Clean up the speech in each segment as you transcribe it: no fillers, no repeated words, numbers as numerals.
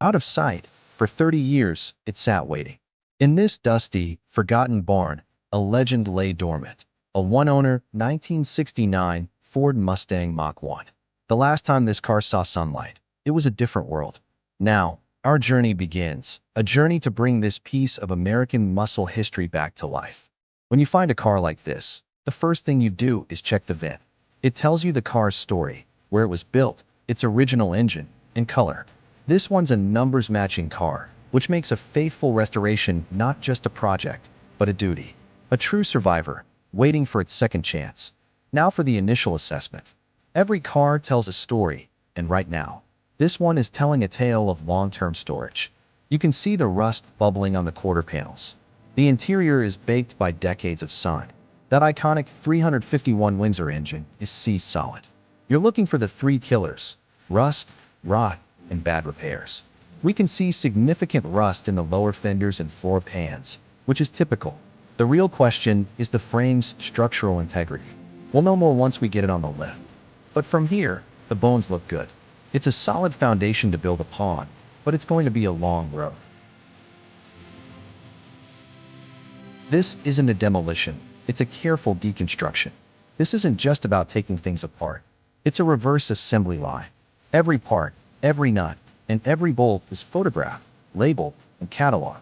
Out of sight, for 30 years, it sat waiting. In this dusty, forgotten barn, a legend lay dormant. A one-owner, 1969 Ford Mustang Mach 1. The last time this car saw sunlight, it was a different world. Now, our journey begins, a journey to bring this piece of American muscle history back to life. When you find a car like this, the first thing you do is check the VIN. It tells you the car's story, where it was built, its original engine, and color. This one's a numbers-matching car, which makes a faithful restoration not just a project, but a duty. A true survivor, waiting for its second chance. Now for the initial assessment. Every car tells a story, and right now, this one is telling a tale of long-term storage. You can see the rust bubbling on the quarter panels. The interior is baked by decades of sun. That iconic 351 Windsor engine is seized solid. You're looking for the three killers: rust, rot, and bad repairs. We can see significant rust in the lower fenders and floor pans, which is typical. The real question is the frame's structural integrity. We'll know more once we get it on the lift. But from here, the bones look good. It's a solid foundation to build upon, but it's going to be a long road. This isn't a demolition, it's a careful deconstruction. This isn't just about taking things apart. It's a reverse assembly line. Every part, every nut, and every bolt is photographed, labeled, and cataloged.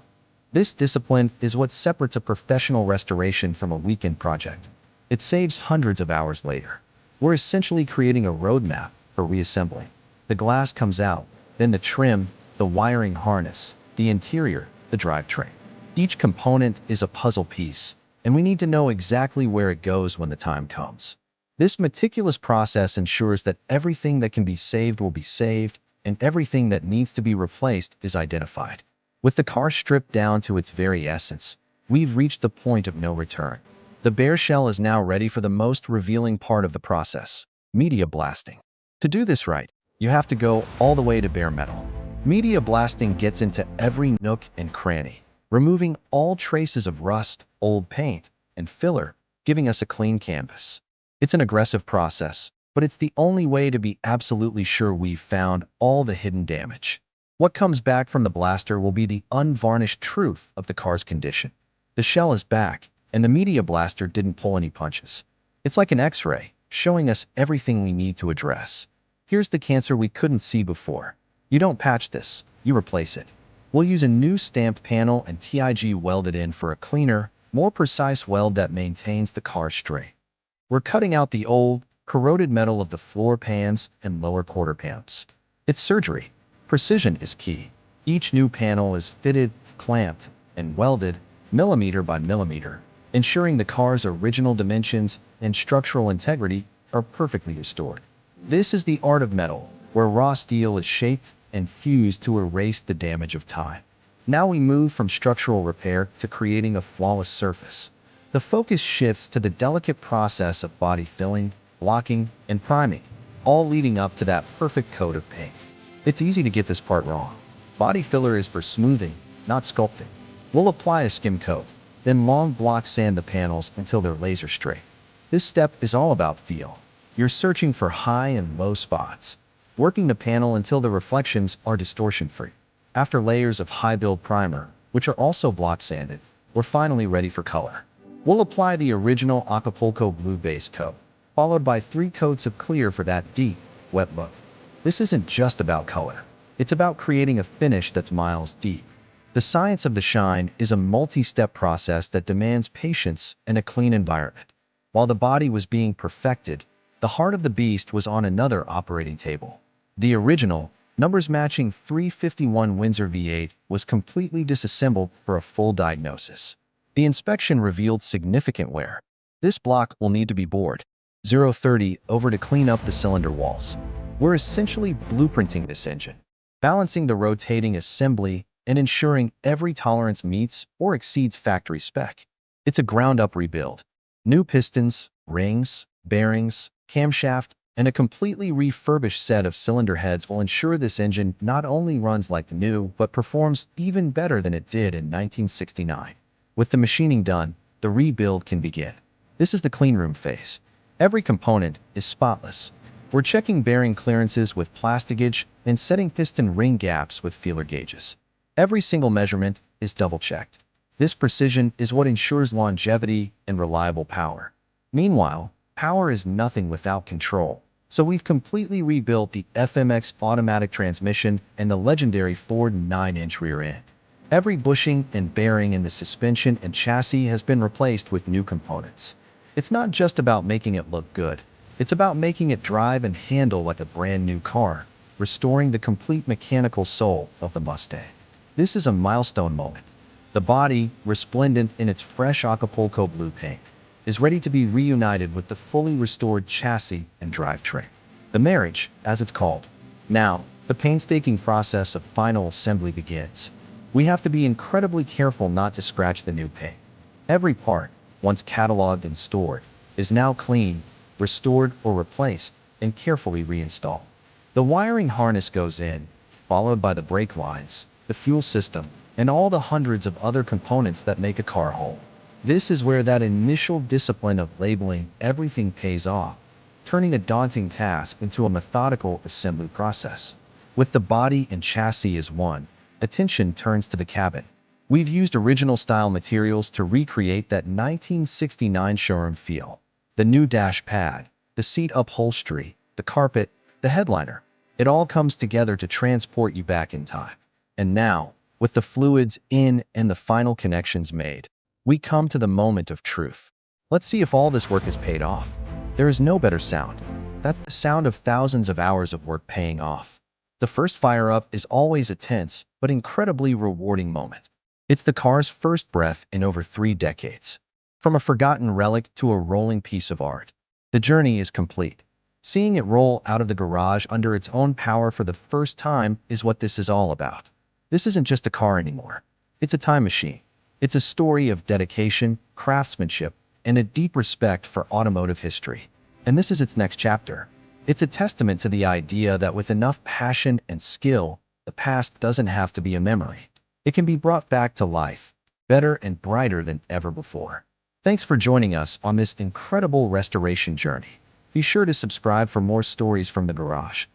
This discipline is what separates a professional restoration from a weekend project. It saves hundreds of hours later. We're essentially creating a roadmap for reassembling. The glass comes out, then the trim, the wiring harness, the interior, the drivetrain. Each component is a puzzle piece, and we need to know exactly where it goes when the time comes. This meticulous process ensures that everything that can be saved will be saved, and everything that needs to be replaced is identified. With the car stripped down to its very essence, we've reached the point of no return. The bare shell is now ready for the most revealing part of the process: media blasting. To do this right, you have to go all the way to bare metal. Media blasting gets into every nook and cranny, removing all traces of rust, old paint, and filler, giving us a clean canvas. It's an aggressive process, but it's the only way to be absolutely sure we've found all the hidden damage. What comes back from the blaster will be the unvarnished truth of the car's condition. The shell is back, and the media blaster didn't pull any punches. It's like an X-ray, showing us everything we need to address. Here's the cancer we couldn't see before. You don't patch this, you replace it. We'll use a new stamped panel and TIG welded in for a cleaner, more precise weld that maintains the car straight. We're cutting out the old, corroded metal of the floor pans and lower quarter panels. It's surgery. Precision is key. Each new panel is fitted, clamped, and welded, millimeter by millimeter, ensuring the car's original dimensions and structural integrity are perfectly restored. This is the art of metal, where raw steel is shaped and fused to erase the damage of time. Now we move from structural repair to creating a flawless surface. The focus shifts to the delicate process of body filling, blocking, and priming, all leading up to that perfect coat of paint. It's easy to get this part wrong. Body filler is for smoothing, not sculpting. We'll apply a skim coat, then long block sand the panels until they're laser straight. This step is all about feel. You're searching for high and low spots, working the panel until the reflections are distortion-free. After layers of high-build primer, which are also block sanded, we're finally ready for color. We'll apply the original Acapulco Blue base coat, followed by 3 coats of clear for that deep, wet look. This isn't just about color. It's about creating a finish that's miles deep. The science of the shine is a multi-step process that demands patience and a clean environment. While the body was being perfected, the heart of the beast was on another operating table. The original, numbers-matching 351 Windsor V8 was completely disassembled for a full diagnosis. The inspection revealed significant wear. This block will need to be bored 030 over to clean up the cylinder walls. We're essentially blueprinting this engine, balancing the rotating assembly and ensuring every tolerance meets or exceeds factory spec. It's a ground-up rebuild. New pistons, rings, bearings, camshaft, and a completely refurbished set of cylinder heads will ensure this engine not only runs like new, but performs even better than it did in 1969. With the machining done, the rebuild can begin. This is the cleanroom phase. Every component is spotless. We're checking bearing clearances with plastic gauge and setting piston ring gaps with feeler gauges. Every single measurement is double-checked. This precision is what ensures longevity and reliable power. Meanwhile, power is nothing without control. So we've completely rebuilt the FMX automatic transmission and the legendary Ford 9-inch rear end. Every bushing and bearing in the suspension and chassis has been replaced with new components. It's not just about making it look good. It's about making it drive and handle like a brand new car, restoring the complete mechanical soul of the Mustang. This is a milestone moment. The body, resplendent in its fresh Acapulco Blue paint, is ready to be reunited with the fully restored chassis and drivetrain. The marriage, as it's called. Now, the painstaking process of final assembly begins. We have to be incredibly careful not to scratch the new paint. Every part, once cataloged and stored, is now cleaned, restored or replaced, and carefully reinstalled. The wiring harness goes in, followed by the brake lines, the fuel system, and all the hundreds of other components that make a car whole. This is where that initial discipline of labeling everything pays off, turning a daunting task into a methodical assembly process. With the body and chassis as one, attention turns to the cabin. We've used original style materials to recreate that 1969 showroom feel. The new dash pad, the seat upholstery, the carpet, the headliner. It all comes together to transport you back in time. And now, with the fluids in and the final connections made, we come to the moment of truth. Let's see if all this work has paid off. There is no better sound. That's the sound of thousands of hours of work paying off. The first fire up is always a tense, but incredibly rewarding moment. It's the car's first breath in over 3 decades. From a forgotten relic to a rolling piece of art, the journey is complete. Seeing it roll out of the garage under its own power for the first time is what this is all about. This isn't just a car anymore. It's a time machine. It's a story of dedication, craftsmanship, and a deep respect for automotive history. And this is its next chapter. It's a testament to the idea that with enough passion and skill, the past doesn't have to be a memory. It can be brought back to life, better and brighter than ever before. Thanks for joining us on this incredible restoration journey. Be sure to subscribe for more stories from the garage.